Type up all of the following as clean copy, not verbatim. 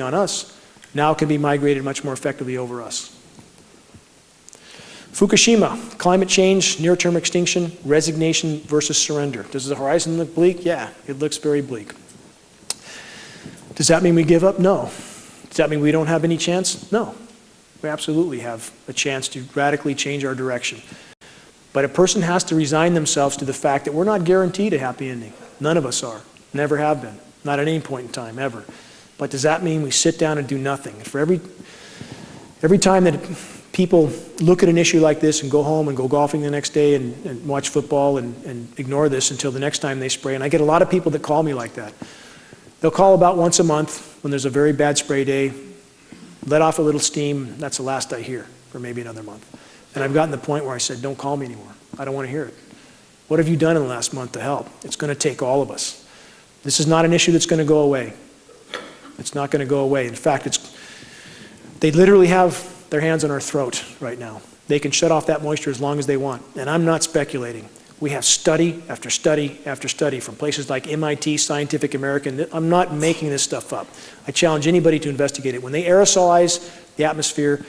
on us now can be migrated much more effectively over us. Fukushima, climate change, near-term extinction, resignation versus surrender. Does the horizon look bleak? Yeah, it looks very bleak. Does that mean we give up? No. Does that mean we don't have any chance? No. We absolutely have a chance to radically change our direction. But a person has to resign themselves to the fact that we're not guaranteed a happy ending. None of us are. Never have been. Not at any point in time, ever. But does that mean we sit down and do nothing? For every time that people look at an issue like this and go home and go golfing the next day and watch football and ignore this until the next time they spray, and I get a lot of people that call me like that. They'll call about once a month when there's a very bad spray day, let off a little steam, that's the last I hear for maybe another month. And I've gotten to the point where I said, don't call me anymore. I don't want to hear it. What have you done in the last month to help? It's going to take all of us. This is not an issue that's going to go away. It's not going to go away. In fact, they literally have their hands on our throat right now. They can shut off that moisture as long as they want. And I'm not speculating. We have study after study after study from places like MIT, Scientific American. I'm not making this stuff up. I challenge anybody to investigate it. When they aerosolize the atmosphere,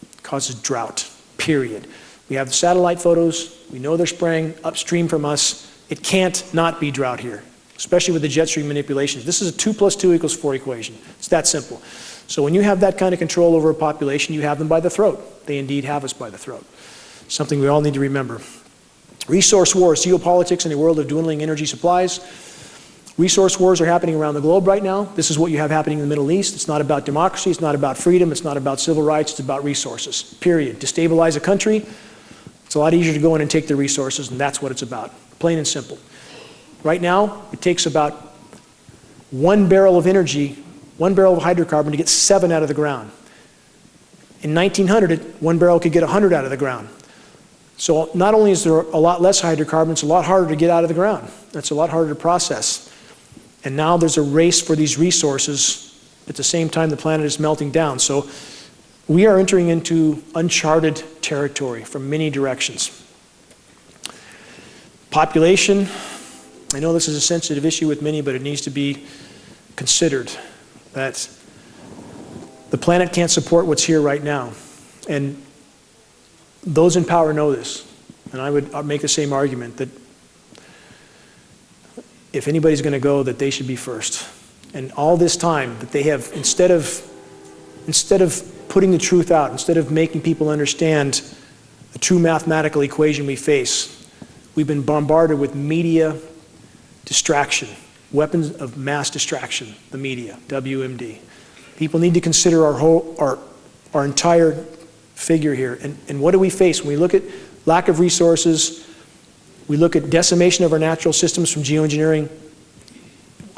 it causes drought, period. We have the satellite photos. We know they're spraying upstream from us. It can't not be drought here, especially with the jet stream manipulations. This is a 2 + 2 = 4 equation. It's that simple. So when you have that kind of control over a population, you have them by the throat. They indeed have us by the throat. Something we all need to remember. Resource wars, geopolitics in a world of dwindling energy supplies. Resource wars are happening around the globe right now. This is what you have happening in the Middle East. It's not about democracy. It's not about freedom. It's not about civil rights. It's about resources, period. Destabilize a country, it's a lot easier to go in and take the resources, and that's what it's about, plain and simple. Right now, it takes about 1 barrel of energy, 1 barrel of hydrocarbon to get 7 out of the ground. In 1900, 1 barrel could get 100 out of the ground. So not only is there a lot less hydrocarbons, it's a lot harder to get out of the ground. It's a lot harder to process. And now there's a race for these resources at the same time the planet is melting down. So we are entering into uncharted territory from many directions. Population, I know this is a sensitive issue with many, but it needs to be considered that the planet can't support what's here right now. And those in power know this. And I would make the same argument that if anybody's going to go, that they should be first. And all this time that they have, instead of putting the truth out, instead of making people understand the true mathematical equation we face, we've been bombarded with media distraction, weapons of mass distraction, the media, WMD. People need to consider our entire figure here. And what do we face when we look at lack of resources? We look at decimation of our natural systems from geoengineering.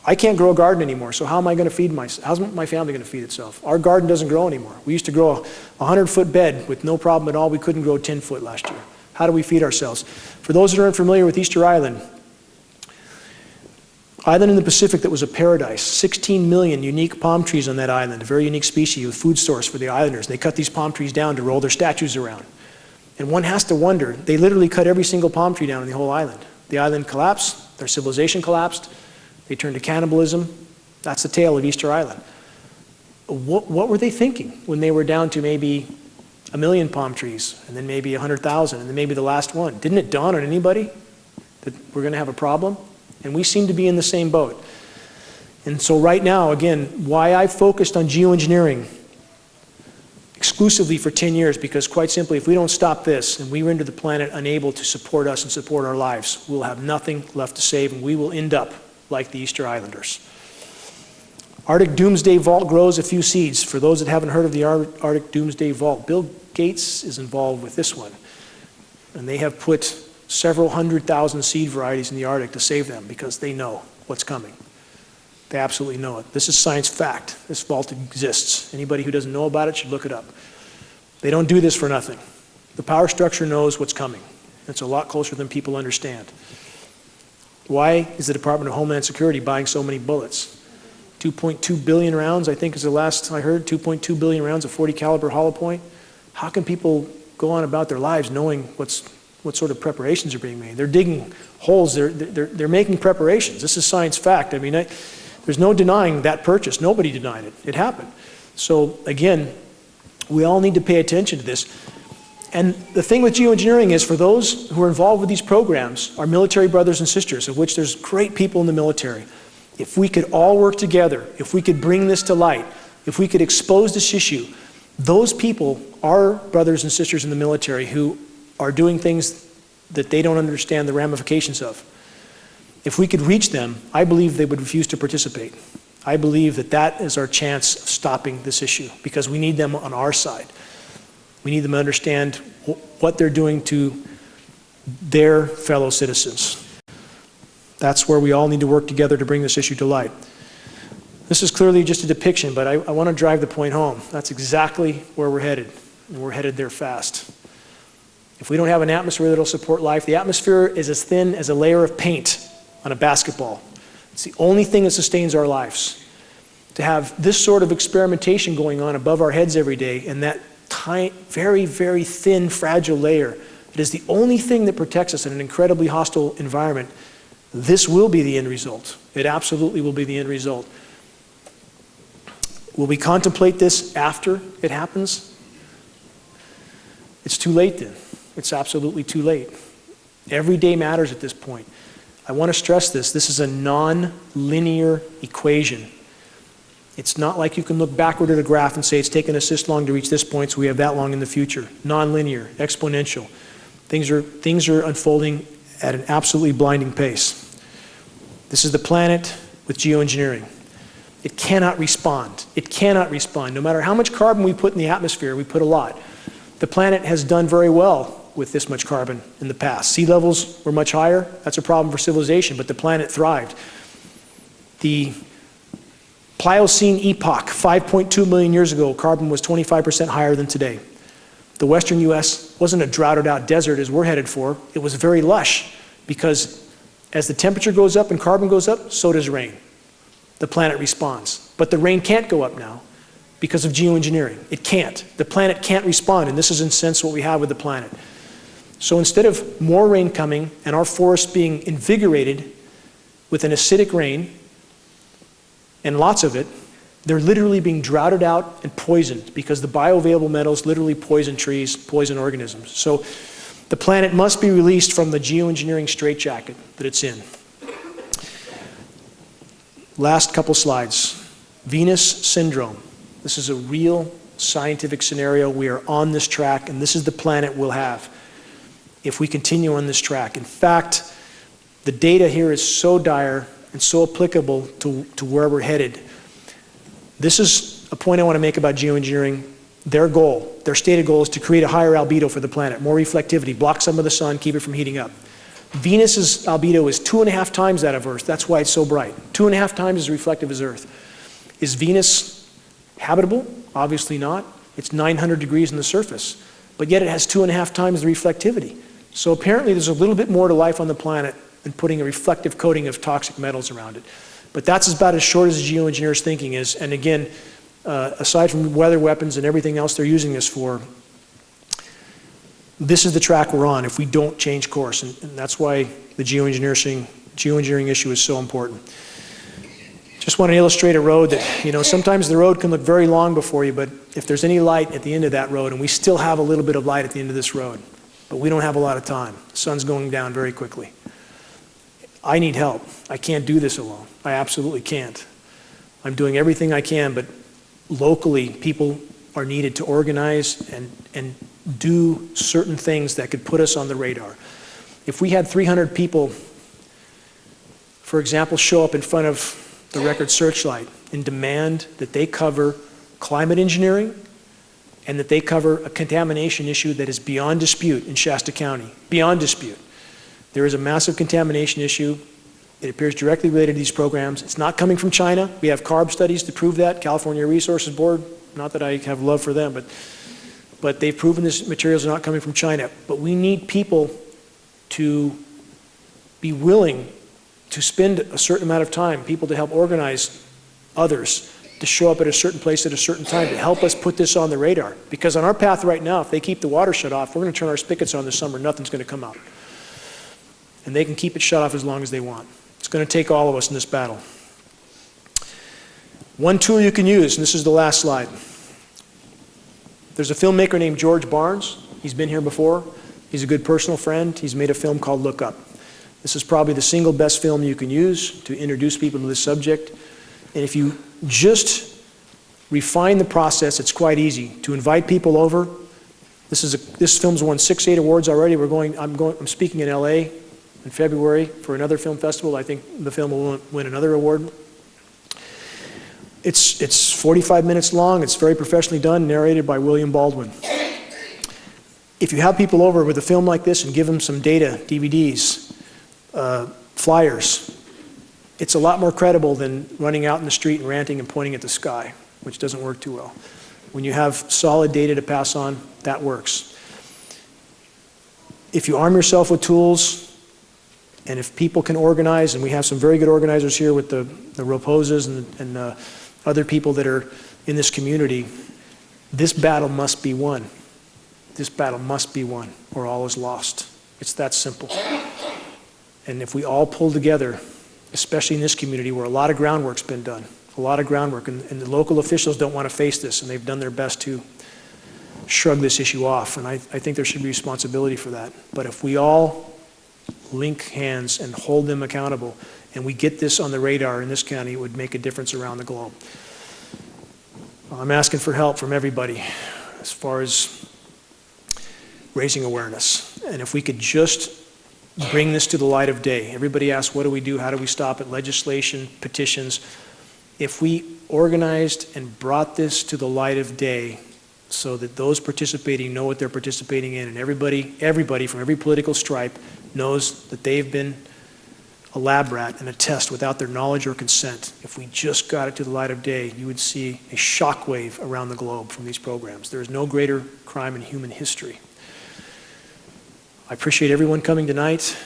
I can't grow a garden anymore, so how am I going to feed myself? How's my family going to feed itself? Our garden doesn't grow anymore. We used to grow a 100-foot bed with no problem at all. We couldn't grow 10-foot last year. How do we feed ourselves? For those that aren't familiar with Easter Island in the Pacific that was a paradise, 16 million unique palm trees on that island, a very unique species, a food source for the islanders. They cut these palm trees down to roll their statues around. And one has to wonder, they literally cut every single palm tree down on the whole island. The island collapsed, their civilization collapsed, they turned to cannibalism. That's the tale of Easter Island. What were they thinking when they were down to maybe 1 million palm trees, and then maybe 100,000, and then maybe the last one? Didn't it dawn on anybody that we're going to have a problem? And we seem to be in the same boat. And so right now, again, why I focused on geoengineering exclusively for 10 years, because quite simply, if we don't stop this and we render the planet unable to support us and support our lives, we'll have nothing left to save, and we will end up like the Easter Islanders. Arctic Doomsday Vault grows a few seeds. For those that haven't heard of the Arctic Doomsday Vault, Bill Gates is involved with this one. And they have put several 100,000 seed varieties in the Arctic to save them because they know what's coming. They absolutely know it. This is science fact. This vault exists. Anybody who doesn't know about it should look it up. They don't do this for nothing. The power structure knows what's coming. It's a lot closer than people understand. Why is the Department of Homeland Security buying so many bullets? 2.2 billion rounds, I think is the last I heard, 2.2 billion rounds of 40 caliber hollow point. How can people go on about their lives knowing what sort of preparations are being made? They're digging holes, they're making preparations. This is science fact. I mean, There's no denying that purchase. Nobody denied it. It happened. So again, we all need to pay attention to this. And the thing with geoengineering is, for those who are involved with these programs, our military brothers and sisters, of which there's great people in the military, if we could all work together, if we could bring this to light, if we could expose this issue, those people are brothers and sisters in the military who are doing things that they don't understand the ramifications of. If we could reach them, I believe they would refuse to participate. I believe that that is our chance of stopping this issue, because we need them on our side. We need them to understand what they're doing to their fellow citizens. That's where we all need to work together to bring this issue to light. This is clearly just a depiction, but I want to drive the point home. That's exactly where we're headed, and we're headed there fast. If we don't have an atmosphere that'll support life, the atmosphere is as thin as a layer of paint on a basketball. It's the only thing that sustains our lives. To have this sort of experimentation going on above our heads every day, and that tiny, very, very thin, fragile layer, it is the only thing that protects us in an incredibly hostile environment. This will be the end result. It absolutely will be the end result. Will we contemplate this after it happens? It's too late then. It's absolutely too late. Every day matters at this point. I want to stress this. This is a non-linear equation. It's not like you can look backward at a graph and say it's taken us this long to reach this point, so we have that long in the future. Non-linear, exponential. Things are unfolding at an absolutely blinding pace. This is the planet with geoengineering. It cannot respond. It cannot respond. No matter how much carbon we put in the atmosphere, we put a lot. The planet has done very well with this much carbon in the past. Sea levels were much higher. That's a problem for civilization, but the planet thrived. The Pliocene epoch, 5.2 million years ago, carbon was 25% higher than today. The western US wasn't a droughted out desert as we're headed for. It was very lush, because as the temperature goes up and carbon goes up, so does rain. The planet responds. But the rain can't go up now because of geoengineering. It can't. The planet can't respond, and this is in a sense what we have with the planet. So instead of more rain coming and our forests being invigorated with an acidic rain, and lots of it, they're literally being droughted out and poisoned, because the bioavailable metals literally poison trees, poison organisms. So the planet must be released from the geoengineering straitjacket that it's in. Last couple slides. Venus syndrome. This is a real scientific scenario. We are on this track, and this is the planet we'll have if we continue on this track. In fact, the data here is so dire and so applicable to where we're headed. This is a point I want to make about geoengineering. Their goal, their stated goal, is to create a higher albedo for the planet, more reflectivity, block some of the sun, keep it from heating up. Venus's albedo is 2.5 times that of Earth. That's why it's so bright. 2.5 times as reflective as Earth. Is Venus habitable? Obviously not. It's 900 degrees on the surface, but yet it has 2.5 times the reflectivity. So apparently there's a little bit more to life on the planet than putting a reflective coating of toxic metals around it. But that's about as short as the geoengineers' thinking is. And again, aside from weather weapons and everything else they're using this for, this is the track we're on if we don't change course. And that's why the geoengineering issue is so important. Just want to illustrate a road that, sometimes the road can look very long before you, but if there's any light at the end of that road, and we still have a little bit of light at the end of this road, but we don't have a lot of time. The sun's going down very quickly. I need help. I can't do this alone. I absolutely can't. I'm doing everything I can, but locally, people are needed to organize and do certain things that could put us on the radar. If we had 300 people, for example, show up in front of the Record Searchlight and demand that they cover climate engineering and that they cover a contamination issue that is beyond dispute in Shasta County, beyond dispute. There is a massive contamination issue. It appears directly related to these programs. It's not coming from China. We have CARB studies to prove that. California Resources Board, not that I have love for them, but they've proven these materials are not coming from China. But we need people to be willing to spend a certain amount of time, people to help organize others to show up at a certain place at a certain time to help us put this on the radar. Because on our path right now, if they keep the water shut off, we're going to turn our spigots on this summer, nothing's going to come out. And they can keep it shut off as long as they want. It's going to take all of us in this battle. One tool you can use, and this is the last slide. There's a filmmaker named George Barnes. He's been here before. He's a good personal friend. He's made a film called Look Up. This is probably the single best film you can use to introduce people to this subject. And if you just refine the process, it's quite easy to invite people over. This film's won 6, 8 awards already. I'm speaking in LA in February for another film festival. I think the film will win another award. It's 45 minutes long. It's very professionally done, narrated by William Baldwin. If you have people over with a film like this and give them some data, DVDs, flyers, it's a lot more credible than running out in the street and ranting and pointing at the sky, which doesn't work too well. When you have solid data to pass on, that works. If you arm yourself with tools, and if people can organize, and we have some very good organizers here with the Roposes and other people that are in this community, this battle must be won. This battle must be won, or all is lost. It's that simple. And if we all pull together, especially in this community where a lot of groundwork's been done, a lot of groundwork, and the local officials don't want to face this, and they've done their best to shrug this issue off, and I think there should be responsibility for that. But if we all link hands and hold them accountable, and we get this on the radar in this county, it would make a difference around the globe. I'm asking for help from everybody as far as raising awareness. And if we could just bring this to the light of day. Everybody asks, what do we do? How do we stop it? Legislation, petitions. If we organized and brought this to the light of day so that those participating know what they're participating in, and everybody from every political stripe knows that they've been a lab rat and a test without their knowledge or consent, if we just got it to the light of day, you would see a shockwave around the globe from these programs. There is no greater crime in human history. I appreciate everyone coming tonight.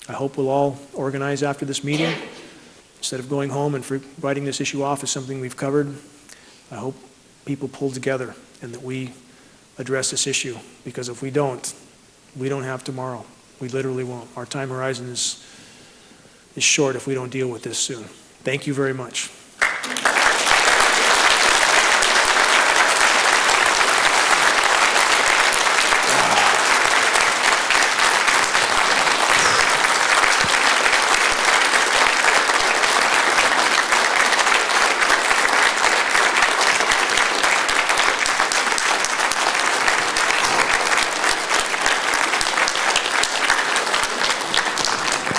I hope we'll all organize after this meeting. Instead of going home and writing this issue off as something we've covered, I hope people pull together and that we address this issue. Because if we don't have tomorrow. We literally won't. Our time horizon is short if we don't deal with this soon. Thank you very much.